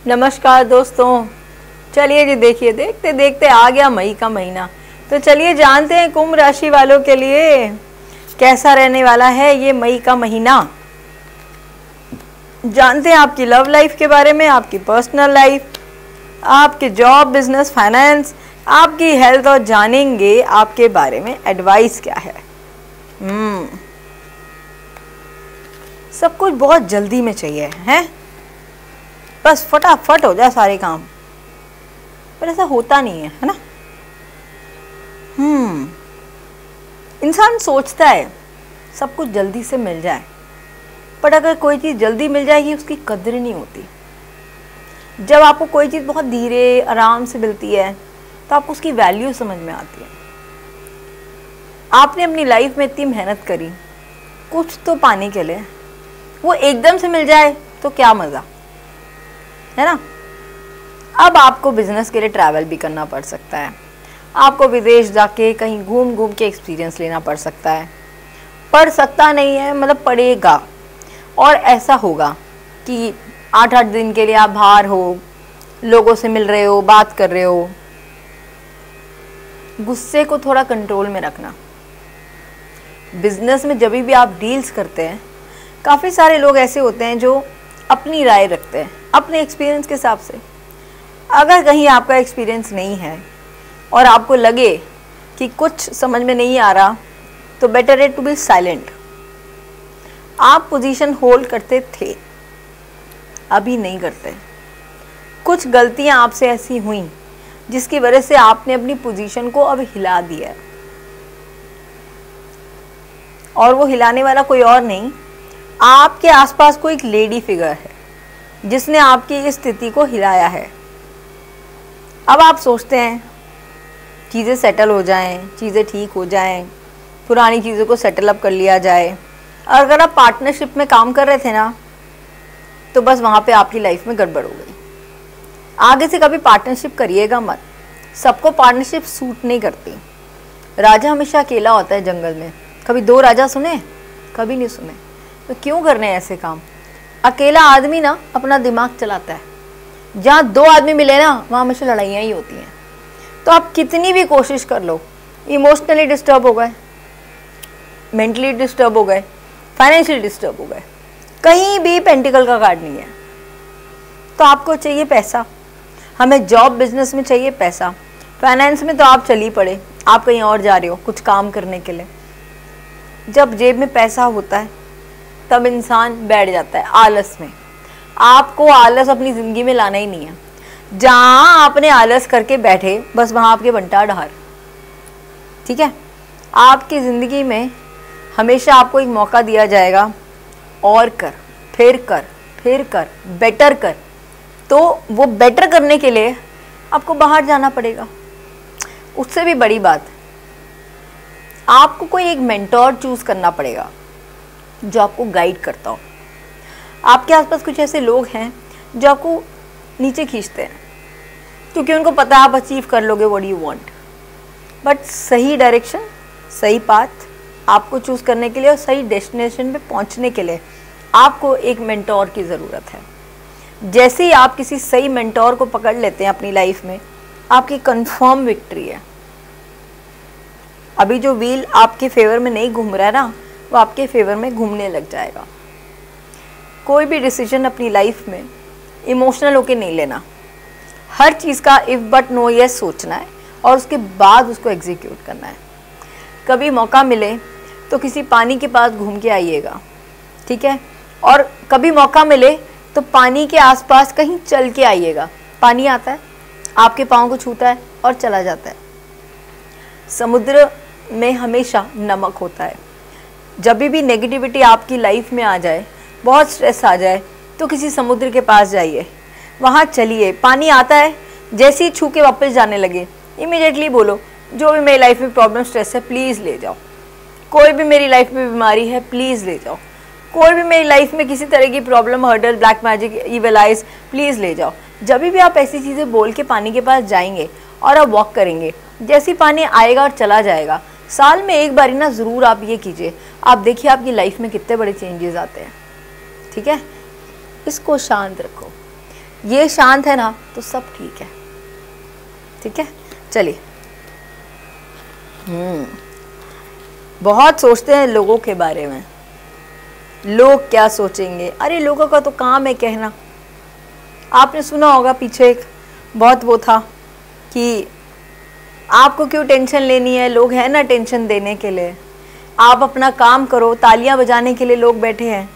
नमस्कार दोस्तों, चलिए जी देखिए, देखते देखते आ गया मई का महीना। तो चलिए जानते हैं कुंभ राशि वालों के लिए कैसा रहने वाला है ये मई का महीना। जानते हैं आपकी लव लाइफ के बारे में, आपकी पर्सनल लाइफ, आपके जॉब, बिजनेस, फाइनेंस, आपकी हेल्थ और जानेंगे आपके बारे में एडवाइस क्या है। सब कुछ बहुत जल्दी में चाहिए है, बस फटाफट हो जाए सारे काम, पर ऐसा होता नहीं है ना। इंसान सोचता है सब कुछ जल्दी से मिल जाए, पर अगर कोई चीज़ जल्दी मिल जाएगी उसकी कदर नहीं होती। जब आपको कोई चीज़ बहुत धीरे आराम से मिलती है तो आपको उसकी वैल्यू समझ में आती है। आपने अपनी लाइफ में इतनी मेहनत करी कुछ तो पाने के लिए, वो एकदम से मिल जाए तो क्या मज़ा है ना। अब आपको बिजनेस के लिए ट्रैवल भी करना पड़ सकता है, आपको विदेश जाके कहीं घूम घूम के एक्सपीरियंस लेना पड़ सकता है। पड़ सकता नहीं है, मतलब पड़ेगा। और ऐसा होगा कि 8-8 दिन के लिए आप बाहर हो, लोगों से मिल रहे हो, बात कर रहे हो। गुस्से को थोड़ा कंट्रोल में रखना। बिजनेस में जब भी आप डील्स करते हैं, काफ़ी सारे लोग ऐसे होते हैं जो अपनी राय रखते हैं अपने एक्सपीरियंस के हिसाब से। अगर कहीं आपका एक्सपीरियंस नहीं है और आपको लगे कि कुछ समझ में नहीं आ रहा, तो बेटर है टू बी साइलेंट। आप पोजीशन होल्ड करते थे, अभी नहीं करते। कुछ गलतियां आपसे ऐसी हुई जिसकी वजह से आपने अपनी पोजीशन को अब हिला दिया है, और वो हिलाने वाला कोई और नहीं, आपके आसपास कोई एक लेडी फिगर है जिसने आपकी इस स्थिति को हिलाया है। अब आप सोचते हैं चीज़ें सेटल हो जाएं, चीज़ें ठीक हो जाएं, पुरानी चीज़ों को सेटल अप कर लिया जाए। और अगर आप पार्टनरशिप में काम कर रहे थे ना, तो बस वहाँ पे आपकी लाइफ में गड़बड़ हो गई। आगे से कभी पार्टनरशिप करिएगा मत। सबको पार्टनरशिप सूट नहीं करती। राजा हमेशा अकेला होता है जंगल में। कभी 2 राजा सुने? कभी नहीं सुने। तो क्यों करने ऐसे काम? अकेला आदमी ना अपना दिमाग चलाता है। जहाँ 2 आदमी मिले ना, वहाँ हमेशा लड़ाइयाँ ही होती हैं। तो आप कितनी भी कोशिश कर लो, इमोशनली डिस्टर्ब हो गए, मेंटली डिस्टर्ब हो गए, फाइनेंशियली डिस्टर्ब हो गए, कहीं भी पेंटिकल का कार्ड नहीं है। तो आपको चाहिए पैसा। हमें जॉब बिजनेस में चाहिए पैसा। फाइनेंस में तो आप चल ही पड़े, आप कहीं और जा रहे हो कुछ काम करने के लिए। जब जेब में पैसा होता है तब इंसान बैठ जाता है आलस में। आपको आलस अपनी ज़िंदगी में लाना ही नहीं है। जहाँ आपने आलस करके बैठे, बस वहाँ आपके बंटा ढार। ठीक है, आपकी ज़िंदगी में हमेशा आपको एक मौका दिया जाएगा, और कर, फिर कर, फिर कर, बेटर कर। तो वो बेटर करने के लिए आपको बाहर जाना पड़ेगा। उससे भी बड़ी बात, आपको कोई एक मेंटोर चूज़ करना पड़ेगा जो आपको गाइड करता हो। आपके आसपास कुछ ऐसे लोग हैं जो आपको नीचे खींचते हैं, क्योंकि उनको पता है आप अचीव कर लोगे व्हाट यू वांट। बट सही डायरेक्शन, सही पाथ आपको चूज़ करने के लिए और सही डेस्टिनेशन पे पहुंचने के लिए आपको एक मेंटोर की ज़रूरत है। जैसे ही आप किसी सही मेंटोर को पकड़ लेते हैं अपनी लाइफ में, आपकी कंफर्म विक्ट्री है। अभी जो व्हील आपके फेवर में नहीं घूम रहा है ना, वो आपके फेवर में घूमने लग जाएगा। कोई भी डिसीजन अपनी लाइफ में इमोशनल होके नहीं लेना। हर चीज़ का इफ़ बट नो यस सोचना है और उसके बाद उसको एग्जीक्यूट करना है। कभी मौका मिले तो किसी पानी के पास घूम के आइएगा, ठीक है। और कभी मौका मिले तो पानी के आसपास कहीं चल के आइएगा। पानी आता है, आपके पाँव को छूता है और चला जाता है। समुद्र में हमेशा नमक होता है। जब भी नेगेटिविटी आपकी लाइफ में आ जाए, बहुत स्ट्रेस आ जाए, तो किसी समुद्र के पास जाइए, वहाँ चलिए। पानी आता है, जैसे ही छू के वापस जाने लगे, इमीडिएटली बोलो जो भी मेरी लाइफ में प्रॉब्लम स्ट्रेस है प्लीज़ ले जाओ। कोई भी मेरी लाइफ में बीमारी है प्लीज़ ले जाओ। कोई भी मेरी लाइफ में किसी तरह की problem, hurdle, black magic, evil eyes, please ले जाओ। जब भी आप ऐसी चीज़ें बोल के पानी के पास जाएंगे और आप वॉक करेंगे, जैसे पानी आएगा और चला जाएगा, साल में एक बार ना ज़रूर आप ये कीजिए। आप देखिए आपकी लाइफ में कितने बड़े चेंजेस आते हैं। ठीक है, इसको शांत रखो। ये शांत है ना तो सब ठीक है। ठीक है, चलिए। बहुत सोचते हैं लोगों के बारे में, लोग क्या सोचेंगे। अरे लोगों का तो काम है कहना। आपने सुना होगा पीछे एक बहुत वो था कि आपको क्यों टेंशन लेनी है, लोग हैं ना टेंशन देने के लिए, आप अपना काम करो, तालियां बजाने के लिए लोग बैठे हैं।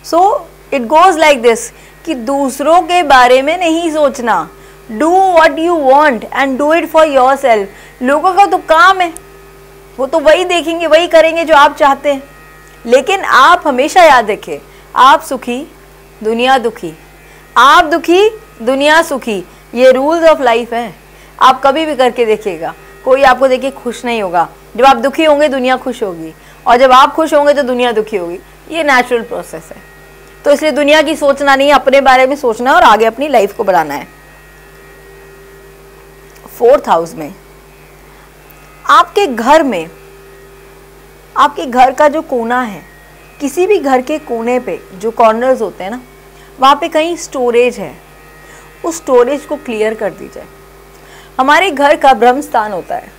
So it goes like this कि दूसरों के बारे में नहीं सोचना, do what you want and do it for yourself. लोगों का तो काम है, वो तो वही देखेंगे, वही करेंगे जो आप चाहते हैं। लेकिन आप हमेशा याद रखें, आप सुखी दुनिया दुखी, आप दुखी दुनिया सुखी। ये रूल्स ऑफ लाइफ है। आप कभी भी करके देखिएगा, कोई आपको देखिए खुश नहीं होगा। जब आप दुखी होंगे दुनिया खुश होगी, और जब आप खुश होंगे तो दुनिया दुखी होगी। ये नेचुरल प्रोसेस है। तो इसलिए दुनिया की सोचना नहीं, अपने बारे में सोचना और आगे अपनी लाइफ को बढ़ाना है। 4th हाउस में आपके घर में, आपके घर का जो कोना है, किसी भी घर के कोने पे जो कॉर्नर्स होते हैं ना, वहाँ पे कहीं स्टोरेज है, उस स्टोरेज को क्लियर कर दीजिए। हमारे घर का ब्रह्म स्थान होता है,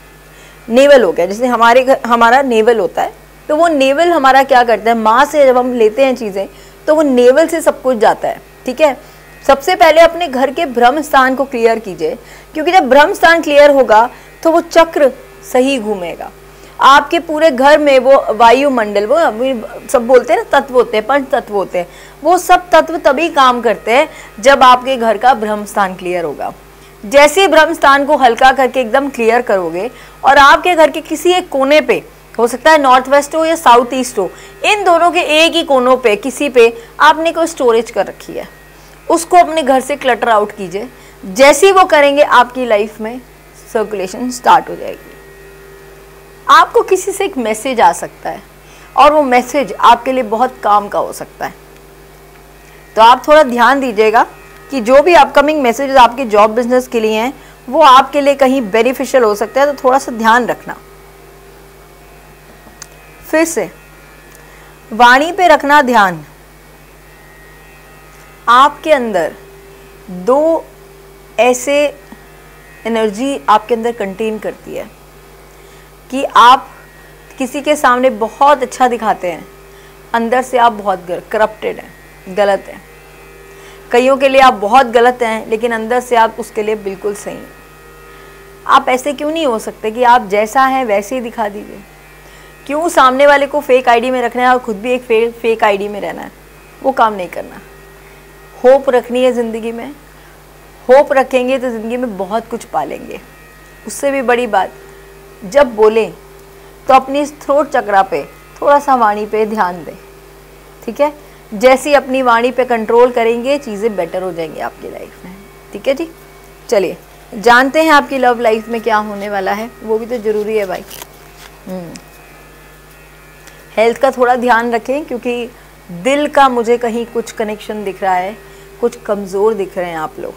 नेवल हो गया, जैसे हमारा नेवल होता है, तो वो नेवल हमारा क्या करता है, माँ से जब हम लेते हैं चीज़ें तो वो नेवल से सब कुछ जाता है। ठीक है, सबसे पहले अपने घर के ब्रह्म स्थान को क्लियर कीजिए, क्योंकि जब ब्रह्म स्थान क्लियर होगा तो वो चक्र सही घूमेगा। आपके पूरे घर में वो वायुमंडल, वो सब बोलते हैं ना तत्व होते हैं, पंच तत्व होते हैं, वो सब तत्व तभी काम करते हैं जब आपके घर का ब्रह्म स्थान क्लियर होगा। जैसे ब्रह्म स्थान को हल्का करके एकदम क्लियर करोगे और आपके घर के किसी एक कोने पे, हो सकता है नॉर्थ वेस्ट हो या साउथ ईस्ट हो, इन दोनों के एक ही कोनों पे किसी पे आपने कोई स्टोरेज कर रखी है, उसको अपने घर से क्लटर आउट कीजिए। जैसे ही वो करेंगे आपकी लाइफ में सर्कुलेशन स्टार्ट हो जाएगी। आपको किसी से एक मैसेज आ सकता है और वो मैसेज आपके लिए बहुत काम का हो सकता है, तो आप थोड़ा ध्यान दीजिएगा कि जो भी अपकमिंग मैसेजेस आपके जॉब बिजनेस के लिए हैं वो आपके लिए कहीं बेनिफिशियल हो सकता है, तो थोड़ा सा ध्यान रखना। फिर से वाणी पे रखना ध्यान। आपके अंदर 2 ऐसे एनर्जी आपके अंदर कंटेन करती है कि आप किसी के सामने बहुत अच्छा दिखाते हैं, अंदर से आप बहुत करप्टेड हैं, गलत हैं। कईयों के लिए आप बहुत गलत हैं, लेकिन अंदर से आप उसके लिए बिल्कुल सही हैं। आप ऐसे क्यों नहीं हो सकते कि आप जैसा है वैसे ही दिखा दीजिए? क्यों सामने वाले को फेक आईडी में रखना है और खुद भी एक फेक आईडी में रहना है? वो काम नहीं करना। होप रखनी है ज़िंदगी में। होप रखेंगे तो ज़िंदगी में बहुत कुछ पालेंगे। उससे भी बड़ी बात, जब बोलें तो अपनी थ्रोट चक्रा पे थोड़ा सा वाणी पे ध्यान दें। ठीक है, जैसे ही अपनी वाणी पे कंट्रोल करेंगे चीज़ें बेटर हो जाएंगी आपकी लाइफ में। ठीक है जी, चलिए जानते हैं आपकी लव लाइफ में क्या होने वाला है, वो भी तो ज़रूरी है भाई। हेल्थ का थोड़ा ध्यान रखें, क्योंकि दिल का मुझे कहीं कुछ कनेक्शन दिख रहा है, कुछ कमज़ोर दिख रहे हैं आप लोग।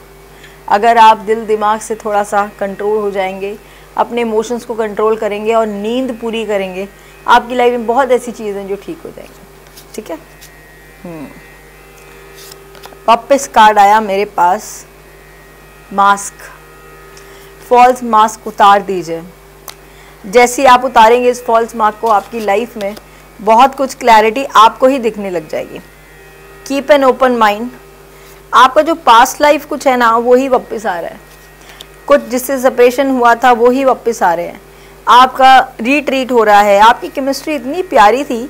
अगर आप दिल दिमाग से थोड़ा सा कंट्रोल हो जाएंगे, अपने इमोशंस को कंट्रोल करेंगे और नींद पूरी करेंगे, आपकी लाइफ में बहुत ऐसी चीज़ें जो ठीक हो जाएंगी। ठीक है, वापस कार्ड आया मेरे पास, मास्क। फॉल्स मास्क उतार दीजिए। जैसे ही आप उतारेंगे इस फॉल्स मास्क को, आपकी लाइफ में बहुत कुछ क्लैरिटी आपको ही दिखने लग जाएगी। Keep an open mind. आपका जो पास्ट लाइफ कुछ है ना, वो ही वापस आ रहा है। कुछ जिससे सेपरेशन हुआ था वो ही वापस आ रहे हैं। आपका रीट्रीट हो रहा है। आपकी केमिस्ट्री इतनी प्यारी थी,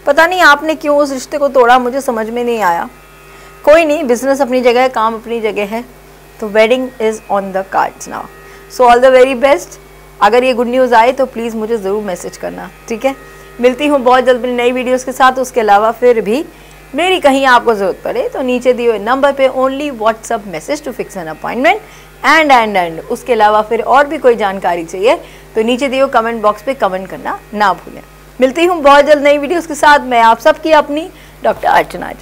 पता नहीं आपने क्यों उस रिश्ते को तोड़ा, मुझे समझ में नहीं आया। कोई नहीं, बिजनेस अपनी जगह है, काम अपनी जगह है, तो wedding is on the cards now. So all the very best. अगर ये गुड न्यूज़ आए तो प्लीज़ मुझे ज़रूर मैसेज करना। ठीक है, मिलती हूँ बहुत जल्द अपनी नई वीडियोज़ के साथ। उसके अलावा फिर भी मेरी कहीं आपको ज़रूरत पड़े तो नीचे दिए हुए नंबर पे only WhatsApp message to fix an appointment and उसके अलावा फिर और भी कोई जानकारी चाहिए तो नीचे दिए हुए कमेंट बॉक्स पे कमेंट करना ना भूलें। मिलती हूँ बहुत जल्द नई वीडियोस के साथ। मैं आप सबकी अपनी डॉक्टर अर्चना।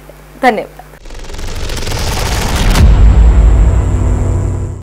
धन्यवाद।